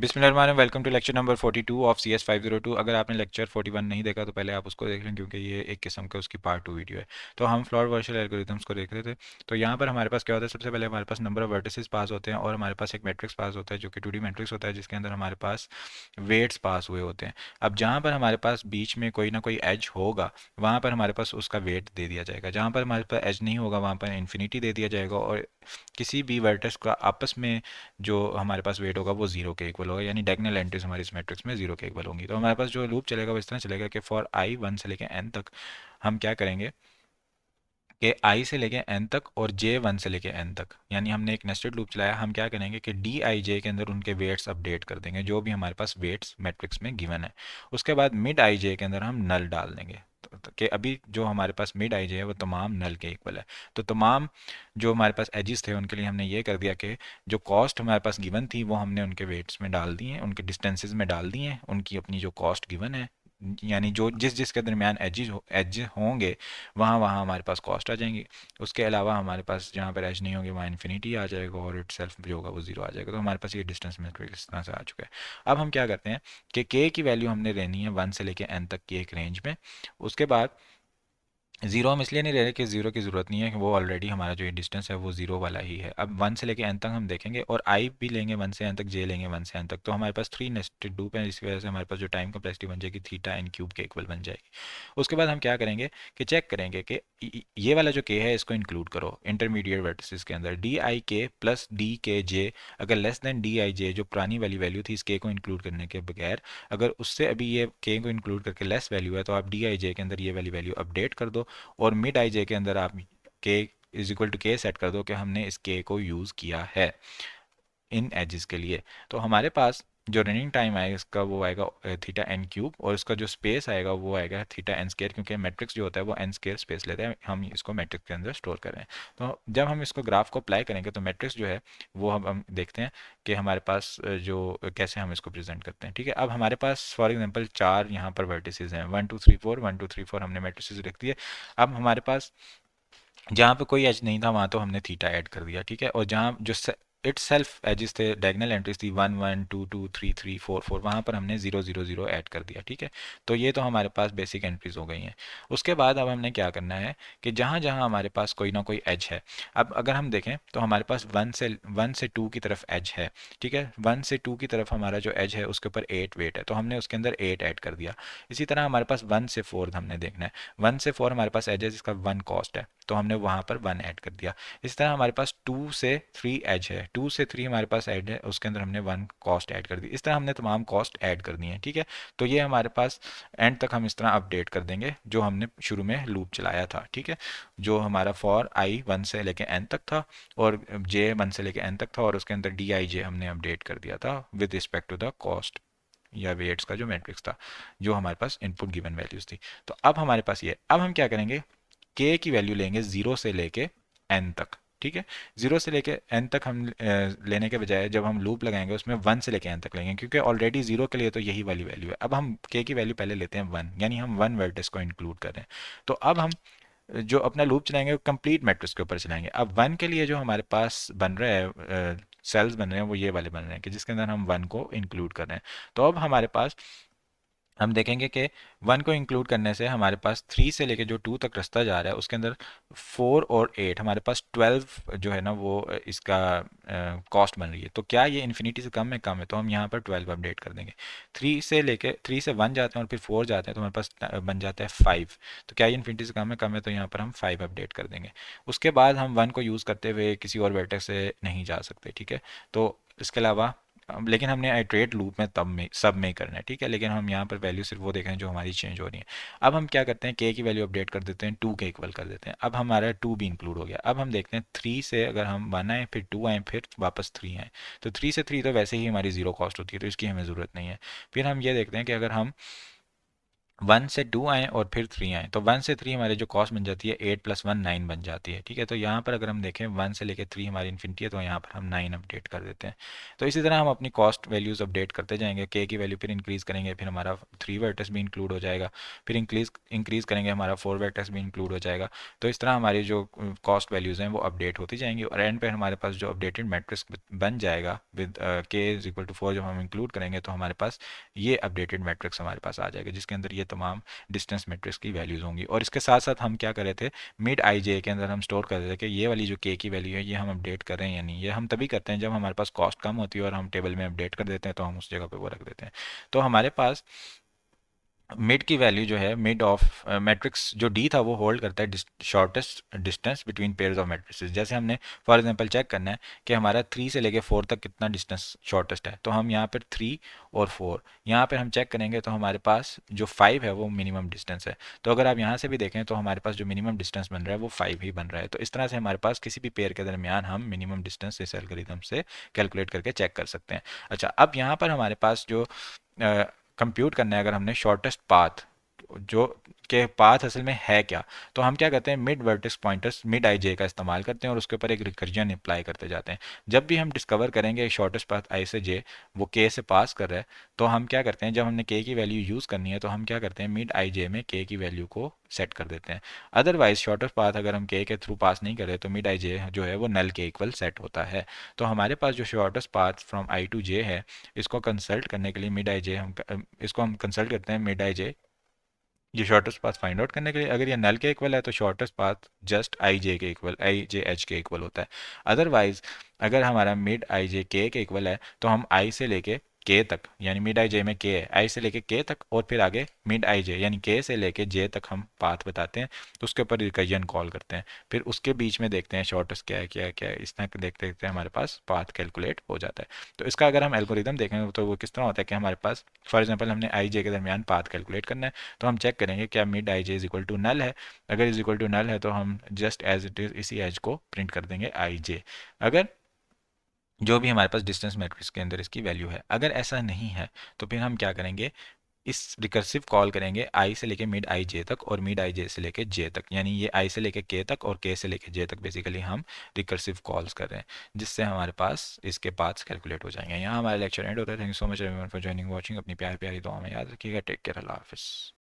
बिस्मिल्लाहिर्रहमानिर्रहीम। Welcome to lecture number 42 of CS 502। अगर आपने लेक्चर 41 नहीं देखा तो पहले आप उसको देख लें, क्योंकि ये एक किस्म का उसकी पार्ट 2 वीडियो है। तो हम फ्लोर वर्चुअल एल्गोरिथम्स को देख रहे थे। तो यहाँ पर हमारे पास क्या होता है, सबसे पहले हमारे पास नंबर ऑफ वर्टिसेस पास होते हैं और हमारे पास एक मैट्रिक्स पास होता है जो कि 2D मैट्रिक्स होता है, जिसके अंदर हमारे पास वेट्स पास हुए होते हैं। अब जहाँ पर हमारे पास बीच में कोई ना कोई एज होगा, वहाँ पर हमारे पास उसका वेट दे दिया जाएगा। जहाँ पर हमारे पास एज नहीं होगा, वहाँ पर इन्फिनिटी दे दिया जाएगा, और किसी भी वर्टेक्स का आपस में जो हमारे पास वेट होगा वो जीरो के इक्वल होगा, यानी डायगोनल एंट्रीज हमारी इस मैट्रिक्स में जीरो के इक्वल होंगी। तो हमारे पास जो लूप चलेगा वो इस तरह चलेगा कि फॉर आई 1 से लेके एन तक हम क्या करेंगे कि आई से लेके एन तक और जे 1 से लेके एन तक, यानी हमने एक नेस्टेड लूप चलाया। हम क्या करेंगे कि डी आई जे के अंदर उनके वेट्स अपडेट कर देंगे जो भी हमारे पास वेट्स मैट्रिक्स में गिवन है। उसके बाद मिड आई जे के अंदर हम नल डाल देंगे, कि अभी जो हमारे पास मिड आई जे है वो तमाम नल के इक्वल है। तो तमाम जो हमारे पास एजिस थे उनके लिए हमने ये कर दिया कि जो कॉस्ट हमारे पास गिवन थी वो हमने उनके वेट्स में डाल दी हैं, उनके डिस्टेंसेस में डाल दी हैं, उनकी अपनी जो कॉस्ट गिवन है, यानी जो जिस जिसके दरमियान एज होंगे वहाँ वहाँ हमारे पास कॉस्ट आ जाएंगी। उसके अलावा हमारे पास जहाँ पर एज नहीं होंगे वहाँ इन्फिनिटी आ जाएगा और इट सेल्फ जो होगा वो जीरो आ जाएगा। तो हमारे पास ये डिस्टेंस मेट्रिक इस तरह से आ चुका है। अब हम क्या करते हैं कि के की वैल्यू हमने लेनी है 1 से लेके एन तक की एक रेंज में। उसके बाद जीरो हम इसलिए नहीं ले रहे कि जीरो की ज़रूरत नहीं है, कि वो ऑलरेडी हमारा जो ये डिस्टेंस है वो जीरो वाला ही है। अब 1 से लेके एन तक हम देखेंगे और आई भी लेंगे 1 से एन तक, जे लेंगे 1 से एन तक। तो हमारे पास 3 नेस्टेड लूप है, इसकी वजह से हमारे पास जो टाइम कम्प्लेक्सिटी बन जाएगी थीटा एन क्यूब के इक्वल बन जाएगी। उसके बाद हम क्या करेंगे कि चेक करेंगे कि ये वाला जो के है इसको इंक्लूड करो इंटरमीडिएट वर्टिसेस के अंदर। डी आई के प्लस डी के जे अगर लेस देन डी आई जे, जो पुरानी वाली वैल्यू थी इस के को इंक्लूड करने के बगैर, अगर उससे अभी ये के को इंक्लूड करके लेस वैल्यू है, तो आप डी आई जे के अंदर ये वाली वैल्यू अपडेट कर दो। और मिड आई जे के अंदर आप के इज इक्वल टू के सेट कर दो कि हमने इस के को यूज़ किया है इन एजेस के लिए। तो हमारे पास जो रनिंग टाइम आएगा इसका वो आएगा थीटा एन क्यूब, और इसका जो स्पेस आएगा वो आएगा थीटा एन स्केयर, क्योंकि मैट्रिक्स जो होता है वो एन स्केयर स्पेस लेते हैं, हम इसको मैट्रिक्स के अंदर स्टोर कर रहे हैं। तो जब हम इसको ग्राफ को अप्लाई करेंगे तो मैट्रिक्स जो है वो हम देखते हैं कि हमारे पास जो कैसे हम इसको प्रेजेंट करते हैं। ठीक है, अब हमारे पास फॉर एग्जांपल 4 यहाँ पर वर्टिसेस हैं, 1 2 3 4, 1 2 3 4 हमने मैट्रिसेस रख दिए। अब हमारे पास जहाँ पे कोई एज नहीं था वहाँ तो हमने थीटा ऐड कर दिया। ठीक है, और जहाँ जो इट सेल्फ एजेस थे, डायगोनल एंट्रीज थी 1 1 2 2 3 3 4 4, वहाँ पर हमने 0 0 0 ऐड कर दिया। ठीक है, तो ये तो हमारे पास बेसिक एंट्रीज हो गई हैं। उसके बाद अब हमने क्या करना है कि जहाँ जहाँ हमारे पास कोई ना कोई एज है, अब अगर हम देखें तो हमारे पास 1 से 2 की तरफ एज है। ठीक है, 1 से 2 की तरफ हमारा जो एज है उसके ऊपर 8 वेट है, तो हमने उसके अंदर 8 ऐड कर दिया। इसी तरह हमारे पास 1 से 4 हमने देखना है, 1 से 4 हमारे पास एज है जिसका 1 कॉस्ट है, तो हमने वहाँ पर 1 ऐड कर दिया। इस तरह हमारे पास 2 से 3 एज है, 2 से 3 हमारे पास ऐड है, उसके अंदर हमने 1 कॉस्ट ऐड कर दी। इस तरह हमने तमाम कॉस्ट ऐड कर दी है। ठीक है, तो ये हमारे पास एंड तक हम इस तरह अपडेट कर देंगे जो हमने शुरू में लूप चलाया था। ठीक है, जो हमारा फॉर आई 1 से लेके एन तक था और जे 1 से लेके एन तक था, और उसके अंदर डी आई जे हमने अपडेट कर दिया था with respect to the cost या वेट्स का जो मैट्रिक्स था, जो हमारे पास इनपुट गिवन वैल्यूज थी। तो अब हमारे पास ये, अब हम क्या करेंगे, के की वैल्यू लेंगे जीरो से लेके एन तक। ठीक है, जीरो से लेके एन तक हम लेने के बजाय जब हम लूप लगाएंगे उसमें 1 से लेके एन तक लेंगे, क्योंकि ऑलरेडी जीरो के लिए तो यही वाली वैल्यू है। अब हम के की वैल्यू पहले लेते हैं 1, यानी हम 1 वर्टेक्स को इंक्लूड कर रहे हैं। तो अब हम जो अपना लूप चलाएंगे वो कंप्लीट मैट्रिक्स के ऊपर चलाएंगे। अब 1 के लिए जो हमारे पास बन रहा है, सेल्स बन रहे हैं वो ये वाले बन रहे हैं कि जिसके अंदर हम 1 को इंक्लूड कर रहे हैं। तो अब हमारे पास हम देखेंगे कि 1 को इंक्लूड करने से हमारे पास 3 से लेके जो 2 तक रास्ता जा रहा है उसके अंदर 4 और 8 हमारे पास 12 जो है ना वो इसका कॉस्ट बन रही है। तो क्या ये इन्फिनिटी से कम है? कम है, तो हम यहाँ पर 12 अपडेट कर देंगे। 3 से 1 जाते हैं और फिर 4 जाते हैं तो हमारे पास बन जाता है 5। तो क्या ये इन्फिनिटी से कम है? कम है, तो यहाँ पर हम 5 अपडेट कर देंगे। उसके बाद हम 1 को यूज़ करते हुए किसी और वर्टेक्स से नहीं जा सकते। ठीक है, तो इसके अलावा लेकिन हमने आइट्रेट लूप में तब में सब में ही करना है। ठीक है, लेकिन हम यहाँ पर वैल्यू सिर्फ वो देख रहे हैं जो हमारी चेंज हो रही है। अब हम क्या करते हैं, के की वैल्यू अपडेट कर देते हैं, 2 के इक्वल कर देते हैं। अब हमारा 2 भी इंक्लूड हो गया। अब हम देखते हैं 3 से अगर हम 1 आए फिर 2 आए फिर वापस 3 आए, तो 3 से 3 तो वैसे ही हमारी जीरो कॉस्ट होती है, तो इसकी हमें ज़रूरत नहीं है। फिर हम ये देखते हैं कि अगर हम वन से टू आए और फिर थ्री आए, तो वन से थ्री हमारे जो कॉस्ट बन जाती है 8 + 1 9 बन जाती है। ठीक है, तो यहाँ पर अगर हम देखें वन से लेके थ्री हमारी इन्फिनिटी है, तो यहाँ पर हम 9 अपडेट कर देते हैं। तो इसी तरह हम अपनी कॉस्ट वैल्यूज़ अपडेट करते जाएंगे, के की वैल्यू फिर इंक्रीज़ करेंगे, फिर हमारा थ्री वर्टेक्स भी इंक्लूड हो जाएगा, फिर इंक्रीज़ करेंगे हमारा फोर वर्टेक्स भी इंक्लूड हो जाएगा। तो इस तरह हमारी जो कॉस्ट वैल्यूज़ हैं वो अपडेट होती जाएंगी, और एंड पे हमारे पास जो अपडेटेड मैट्रिक्स बन जाएगा विद के इज इक्वल टू 4 जब हम इंक्लूड करेंगे, तो हमारे पास ये अपडेटेड मैट्रिक्स हमारे पास आ जाएगा, जिसके अंदर ये तमाम डिस्टेंस मैट्रिक्स की वैल्यूज़ होंगी। और इसके साथ साथ हम क्या कर रहे थे, मिड आई जे के अंदर हम स्टोर कर रहे थे कि ये वाली जो के की वैल्यू है ये हम अपडेट कर रहे हैं या नहीं। ये हम तभी करते हैं जब हमारे पास कॉस्ट कम होती है और हम टेबल में अपडेट कर देते हैं, तो हम उस जगह पे वो रख देते हैं। तो हमारे पास मिड की वैल्यू जो है, मिड ऑफ मैट्रिक्स जो डी था वो होल्ड करता है shortest distance between pairs of matrices. जैसे हमने फॉर एग्जांपल चेक करना है कि हमारा थ्री से लेके फोर तक कितना डिस्टेंस शॉर्टेस्ट है, तो हम यहाँ पर थ्री और फोर यहाँ पर हम चेक करेंगे, तो हमारे पास जो फाइव है वो मिनिमम डिस्टेंस है। तो अगर आप यहाँ से भी देखें तो हमारे पास जो मिनिमम डिस्टेंस बन रहा है वो फाइव ही बन रहा है। तो इस तरह से हमारे पास किसी भी पेयर के दरमियान हम मिनिमम डिस्टेंस इस एल्गोरिथम से कैलकुलेट करके चेक कर सकते हैं। अच्छा, अब यहाँ पर हमारे पास जो कंप्यूट करना है, अगर हमने शॉर्टेस्ट पाथ जो के पाथ असल में है क्या, तो हम क्या करते हैं, mid vertex pointers mid I J का इस्तेमाल करते हैं और उसके ऊपर एक रिकर्जन अप्लाई करते जाते हैं। जब भी हम डिस्कवर करेंगे शॉर्टेस्ट पाथ आई से जे वो के से पास कर रहा है, तो हम क्या करते हैं, जब हमने के की वैल्यू यूज़ करनी है तो हम क्या करते हैं, मिड आई जे में के की वैल्यू को सेट कर देते हैं। अदरवाइज शॉर्टेस्ट पाथ अगर हम के थ्रू पास नहीं करें तो मिड आई जे जो है वो नल के इक्वल सेट होता है। तो हमारे पास जो shortest path from I to J है, इसको कंसल्ट करने के लिए मिड आई जे हम इसको हम कंसल्ट करते हैं मिड आई जे, ये शॉर्टेस्ट पाथ फाइंड आउट करने के लिए। अगर ये नल के इक्वल है तो शॉर्टेस्ट पाथ जस्ट आई जे के इक्वल, आई जे एच के इक्वल होता है। अदरवाइज अगर हमारा मिड आई जे के इक्वल है तो हम आई से लेके के तक, यानी मिड आई जे में के है, आई से लेके के तक और फिर आगे मिड आई जे यानी के से लेके जे तक हम पाथ बताते हैं, तो उसके ऊपर रिकर्जन कॉल करते हैं। फिर उसके बीच में देखते हैं शॉर्टेस्ट क्या है क्या है क्या है, इस तरह देखते देखते हमारे पास पाथ कैलकुलेट हो जाता है। तो इसका अगर हम एल्गोरिदम देखें तो वो किस तरह होता है कि हमारे पास फॉर एग्जाम्पल हमने आई जे के दरमियान पाथ कैलकुलेट करना है, तो हम चेक करेंगे क्या mid I J is equal to null है। अगर इज इक्वल टू नल है तो हम जस्ट एज इट इज इसी एज को प्रिंट कर देंगे आई जे, अगर जो भी हमारे पास डिस्टेंस मैट्रिक्स के अंदर इसकी वैल्यू है। अगर ऐसा नहीं है तो फिर हम क्या करेंगे, इस रिकर्सिव कॉल करेंगे आई से लेके मिड आई जे तक और मिड आई जे से लेके जे तक, यानी ये आई से लेके के तक और के से लेके जे तक बेसिकली हम रिकर्सिव कॉल्स कर रहे हैं, जिससे हमारे पास इसके पाथ्स कैलकुलेट हो जाएंगे। यहाँ हमारा लेक्चर एंड होता है। Thank you so much everyone for joining watching. अपनी प्यारी प्यारी दुआ में याद रखिएगा। टेक केयर, अल्लाह हाफिज़।